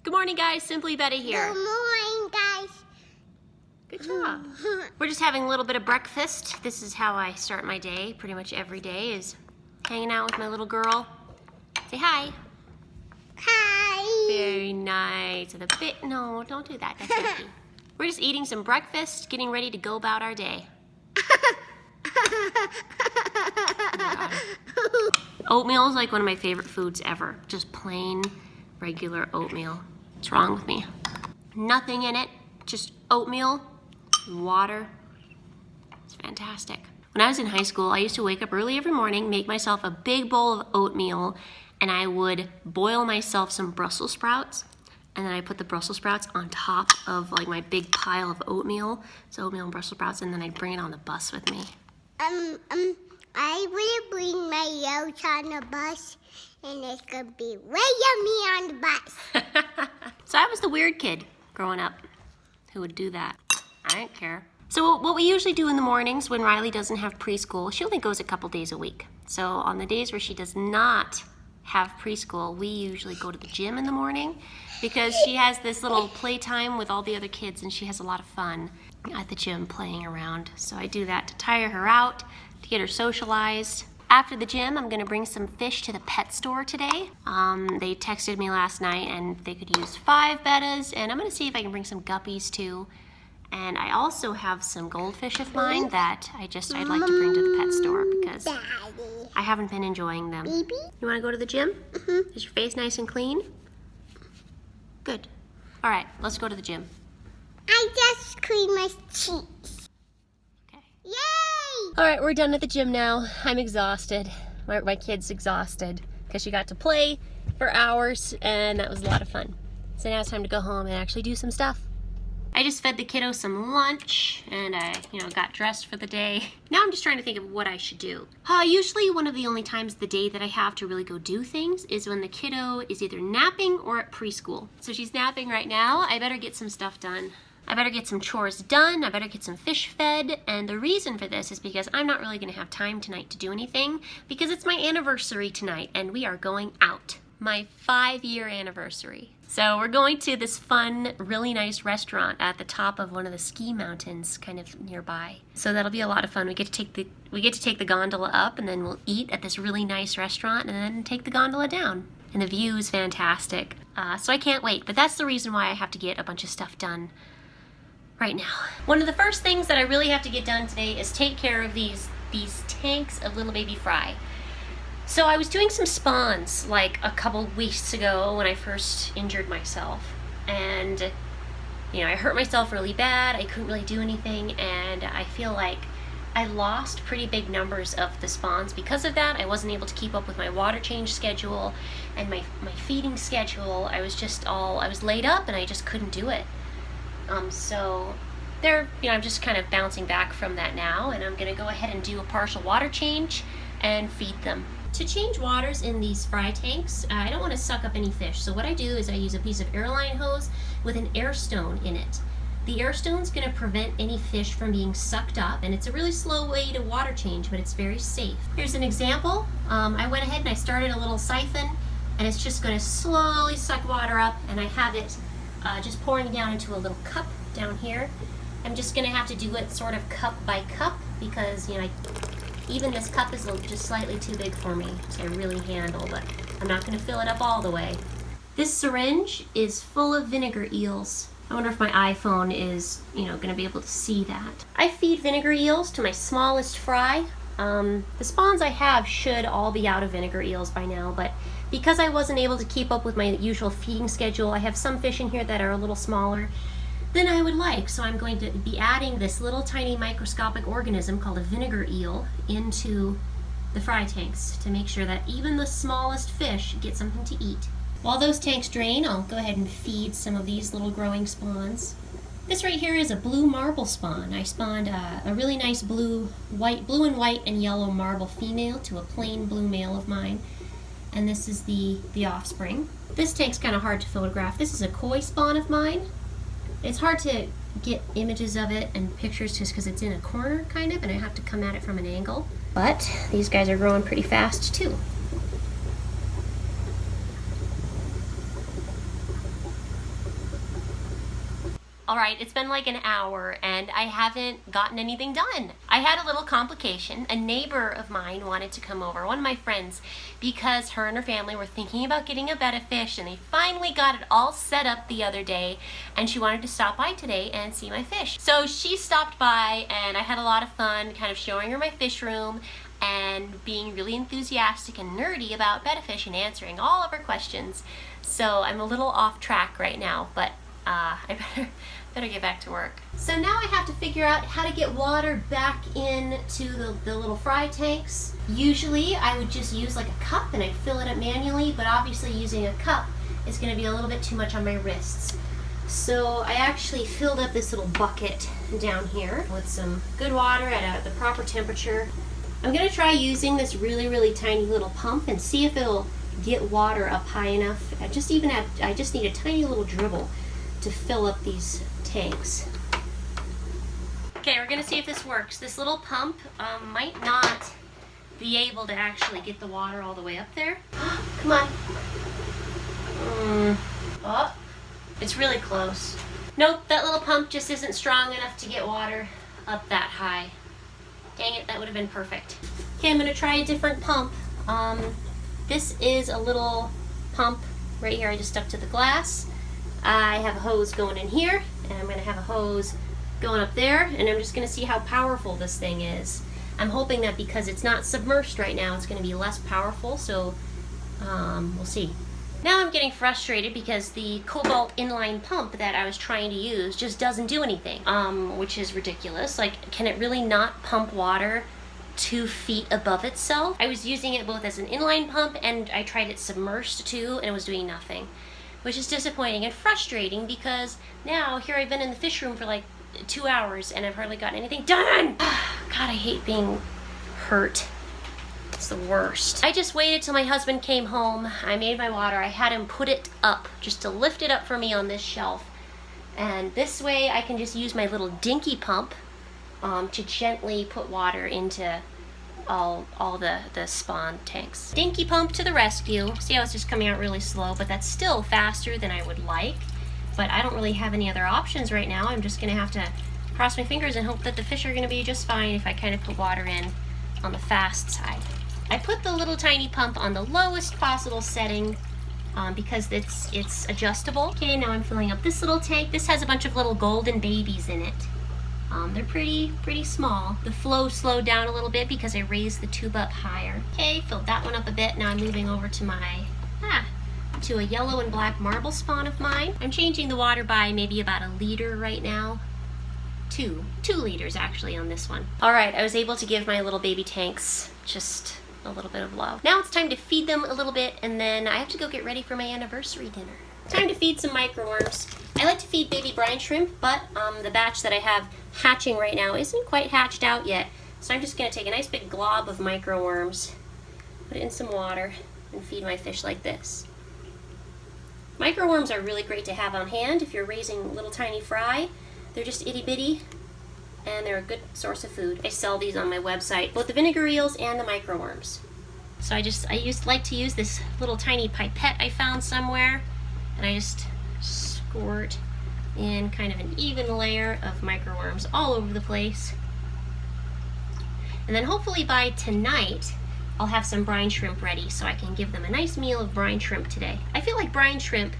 Good morning, guys. Simply Betta here. Good morning, guys. Good job. We're just having a little bit of breakfast. This is how I start my day. Pretty much every day is hanging out with my little girl. Say hi. Hi. Very nice. No, don't do that. That's icky. We're just eating some breakfast, getting ready to go about our day. Oatmeal is like one of my favorite foods ever. Just plain, regular oatmeal. What's wrong with me? Nothing in it, just oatmeal, and water. It's fantastic. When I was in high school, I used to wake up early every morning, make myself a big bowl of oatmeal, and I would boil myself some Brussels sprouts, and then I put the Brussels sprouts on top of like my big pile of oatmeal. So oatmeal and Brussels sprouts, and then I'd bring it on the bus with me. I will bring my yolks on the bus, and it's gonna be way yummy on the bus. So I was the weird kid growing up who would do that. I didn't care. So what we usually do in the mornings when Riley doesn't have preschool, she only goes a couple days a week. So on the days where she does not have preschool, we usually go to the gym in the morning because she has this little playtime with all the other kids and she has a lot of fun at the gym playing around. So I do that to tire her out, to get her socialized. After the gym, I'm gonna bring some fish to the pet store today. They texted me last night and they could use 5 bettas, and I'm gonna see if I can bring some guppies too. And I also have some goldfish of mine that I'd like to bring to the pet store because I haven't been enjoying them. You wanna go to the gym? Is your face nice and clean? Good. All right, let's go to the gym. I just cleaned my cheeks. Okay. Yay! All right, we're done at the gym now. I'm exhausted. My kid's exhausted because she got to play for hours and that was a lot of fun. So now it's time to go home and actually do some stuff. I just fed the kiddo some lunch and I, got dressed for the day. Now I'm just trying to think of what I should do. Usually one of the only times of the day that I have to really go do things is when the kiddo is either napping or at preschool. So she's napping right now. I better get some stuff done. I better get some chores done, I better get some fish fed, and the reason for this is because I'm not really gonna have time tonight to do anything because it's my anniversary tonight and we are going out. My 5-year anniversary. So we're going to this fun, really nice restaurant at the top of one of the ski mountains kind of nearby. So that'll be a lot of fun. We get to take the gondola up and then we'll eat at this really nice restaurant and then take the gondola down. And the view is fantastic. So I can't wait, but that's the reason why I have to get a bunch of stuff done right now. One of the first things that I really have to get done today is take care of these tanks of little baby fry. So I was doing some spawns like a couple weeks ago when I first injured myself, and I hurt myself really bad. I couldn't really do anything, and I feel like I lost pretty big numbers of the spawns because of that. I wasn't able to keep up with my water change schedule and my feeding schedule. I was laid up and I just couldn't do it. So I'm just kind of bouncing back from that now, and I'm gonna go ahead and do a partial water change and feed them. To change waters in these fry tanks, I don't want to suck up any fish. So what I do is I use a piece of airline hose with an air stone in it. The air stone's gonna prevent any fish from being sucked up, and it's a really slow way to water change, but it's very safe. Here's an example. I went ahead and I started a little siphon, and it's just gonna slowly suck water up, and I have it just pouring down into a little cup down here. I'm just gonna have to do it sort of cup by cup because even this cup is just slightly too big for me to really handle, but I'm not gonna fill it up all the way. This syringe is full of vinegar eels. I wonder if my iPhone is, gonna be able to see that. I feed vinegar eels to my smallest fry. The spawns I have should all be out of vinegar eels by now, but because I wasn't able to keep up with my usual feeding schedule, I have some fish in here that are a little smaller than I would like. So I'm going to be adding this little tiny microscopic organism called a vinegar eel into the fry tanks to make sure that even the smallest fish get something to eat. While those tanks drain, I'll go ahead and feed some of these little growing spawns. This right here is a blue marble spawn. I spawned a really nice blue and white and yellow marble female to a plain blue male of mine. And this is the offspring. This tank's kind of hard to photograph. This is a koi spawn of mine. It's hard to get images of it and pictures just because it's in a corner kind of, and I have to come at it from an angle. But these guys are growing pretty fast too. All right, it's been like an hour and I haven't gotten anything done. I had a little complication. A neighbor of mine wanted to come over, one of my friends, because her and her family were thinking about getting a Betta fish, and they finally got it all set up the other day, and she wanted to stop by today and see my fish. So she stopped by and I had a lot of fun kind of showing her my fish room and being really enthusiastic and nerdy about Betta fish and answering all of her questions. So I'm a little off track right now, but I better get back to work. So now I have to figure out how to get water back into the little fry tanks. Usually I would just use like a cup and I'd fill it up manually, but obviously using a cup is going to be a little bit too much on my wrists. So I actually filled up this little bucket down here with some good water at the proper temperature. I'm going to try using this really tiny little pump and see if it'll get water up high enough. I just need a tiny little dribble to fill up these tanks. Okay, we're gonna see if this works. This little pump might not be able to actually get the water all the way up there. Come on. Oh, it's really close. Nope, that little pump just isn't strong enough to get water up that high. Dang it, that would have been perfect. Okay, I'm gonna try a different pump. This is a little pump right here I just stuck to the glass. I have a hose going in here, and I'm going to have a hose going up there, and I'm just going to see how powerful this thing is. I'm hoping that because it's not submerged right now, it's going to be less powerful, so we'll see. Now I'm getting frustrated because the Cobalt inline pump that I was trying to use just doesn't do anything, which is ridiculous. Like, can it really not pump water 2 feet above itself? I was using it both as an inline pump, and I tried it submerged too, and it was doing nothing, which is disappointing and frustrating because now here I've been in the fish room for like 2 hours and I've hardly gotten anything done. God, I hate being hurt. It's the worst. I just waited till my husband came home. I made my water. I had him put it up just to lift it up for me on this shelf. And this way I can just use my little dinky pump to gently put water into all the spawn tanks. Dinky pump to the rescue. See how it's just coming out really slow, but that's still faster than I would like. But I don't really have any other options right now. I'm just gonna have to cross my fingers and hope that the fish are gonna be just fine if I kind of put water in on the fast side. I put the little tiny pump on the lowest possible setting because it's adjustable. Okay, now I'm filling up this little tank. This has a bunch of little golden babies in it. They're pretty small. The flow slowed down a little bit because I raised the tube up higher. Okay, filled that one up a bit. Now I'm moving over to to a yellow and black marble spawn of mine. I'm changing the water by maybe about 1 liter right now. 2 liters actually on this one. All right, I was able to give my little baby tanks just a little bit of love. Now it's time to feed them a little bit, and then I have to go get ready for my anniversary dinner. Time to feed some microworms. I like to feed baby brine shrimp, but the batch that I have hatching right now isn't quite hatched out yet. So I'm just gonna take a nice big glob of microworms, put it in some water, and feed my fish like this. Microworms are really great to have on hand if you're raising little tiny fry. They're just itty bitty, and they're a good source of food. I sell these on my website, both the vinegar eels and the microworms. So I like to use this little tiny pipette I found somewhere, and I just squirt in kind of an even layer of microworms all over the place. And then hopefully by tonight, I'll have some brine shrimp ready so I can give them a nice meal of brine shrimp today. I feel like brine shrimp,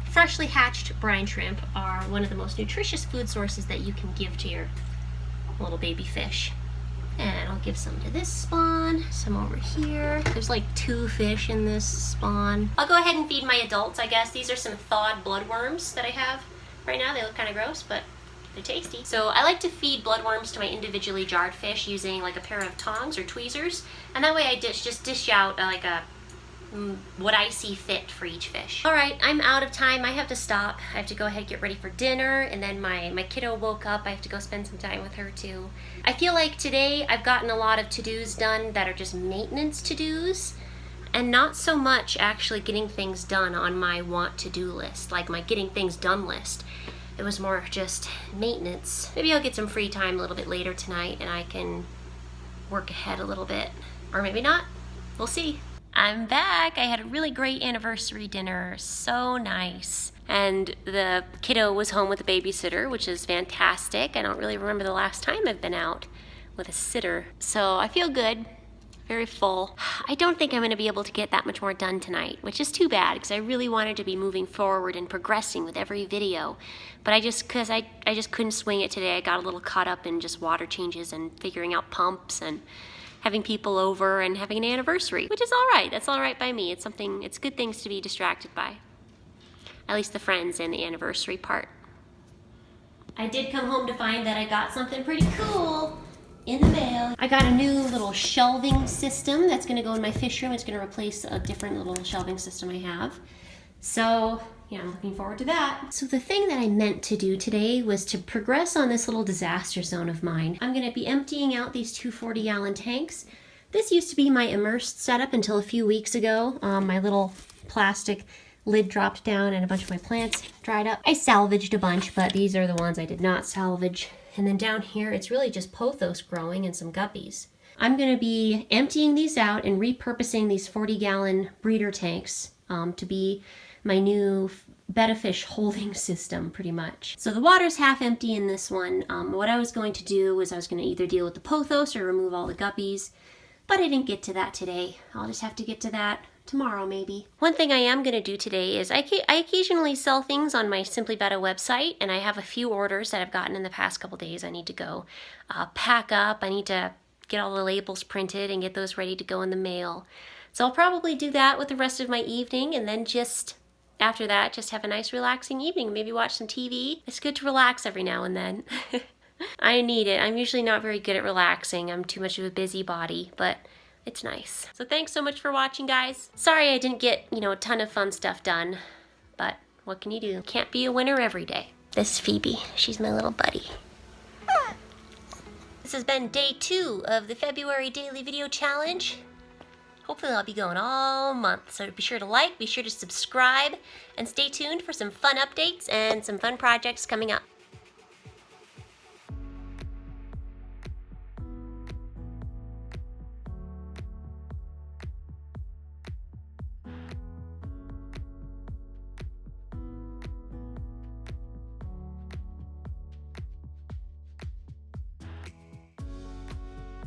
freshly hatched brine shrimp, are one of the most nutritious food sources that you can give to your little baby fish. And I'll give some to this spawn, some over here. There's like 2 fish in this spawn. I'll go ahead and feed my adults, I guess. These are some thawed bloodworms that I have right now. They look kind of gross, but they're tasty. So I like to feed bloodworms to my individually jarred fish using like a pair of tongs or tweezers. And that way I just dish out like what I see fit for each fish. All right, I'm out of time. I have to stop. I have to go ahead and get ready for dinner, and then my kiddo woke up. I have to go spend some time with her too. I feel like today I've gotten a lot of to-dos done that are just maintenance to-dos, and not so much actually getting things done on my want to-do list, like my getting things done list. It was more just maintenance. Maybe I'll get some free time a little bit later tonight and I can work ahead a little bit, or maybe not. We'll see. I'm back. I had a really great anniversary dinner. So nice. And the kiddo was home with a babysitter, which is fantastic. I don't really remember the last time I've been out with a sitter. So I feel good. Very full. I don't think I'm going to be able to get that much more done tonight, which is too bad because I really wanted to be moving forward and progressing with every video. But I just couldn't swing it today. I got a little caught up in just water changes and figuring out pumps and having people over and having an anniversary, which is all right. That's all right by me. It's good things to be distracted by. At least the friends and the anniversary part. I did come home to find that I got something pretty cool in the mail. I got a new little shelving system that's gonna go in my fish room. It's gonna replace a different little shelving system I have. So, yeah, I'm looking forward to that. So the thing that I meant to do today was to progress on this little disaster zone of mine. I'm gonna be emptying out these two 40-gallon tanks. This used to be my immersed setup until a few weeks ago. My little plastic lid dropped down and a bunch of my plants dried up. I salvaged a bunch, but these are the ones I did not salvage. And then down here, it's really just pothos growing and some guppies. I'm gonna be emptying these out and repurposing these 40-gallon breeder tanks to be my new Betta fish holding system, pretty much. So the water's half empty in this one. What I was going to do was I was gonna either deal with the pothos or remove all the guppies, but I didn't get to that today. I'll just have to get to that tomorrow maybe. One thing I am going to do today is I occasionally sell things on my Simply Betta website, and I have a few orders that I've gotten in the past couple days. I need to go pack up. I need to get all the labels printed and get those ready to go in the mail. So I'll probably do that with the rest of my evening, and then just after that, just have a nice relaxing evening. Maybe watch some TV. It's good to relax every now and then. I need it. I'm usually not very good at relaxing. I'm too much of a busybody, but it's nice. So thanks so much for watching, guys. Sorry I didn't get, a ton of fun stuff done, but what can you do? Can't be a winner every day. This is Phoebe. She's my little buddy. This has been day 2 of the February Daily Video Challenge. Hopefully I'll be going all month, so be sure to like, be sure to subscribe, and stay tuned for some fun updates and some fun projects coming up.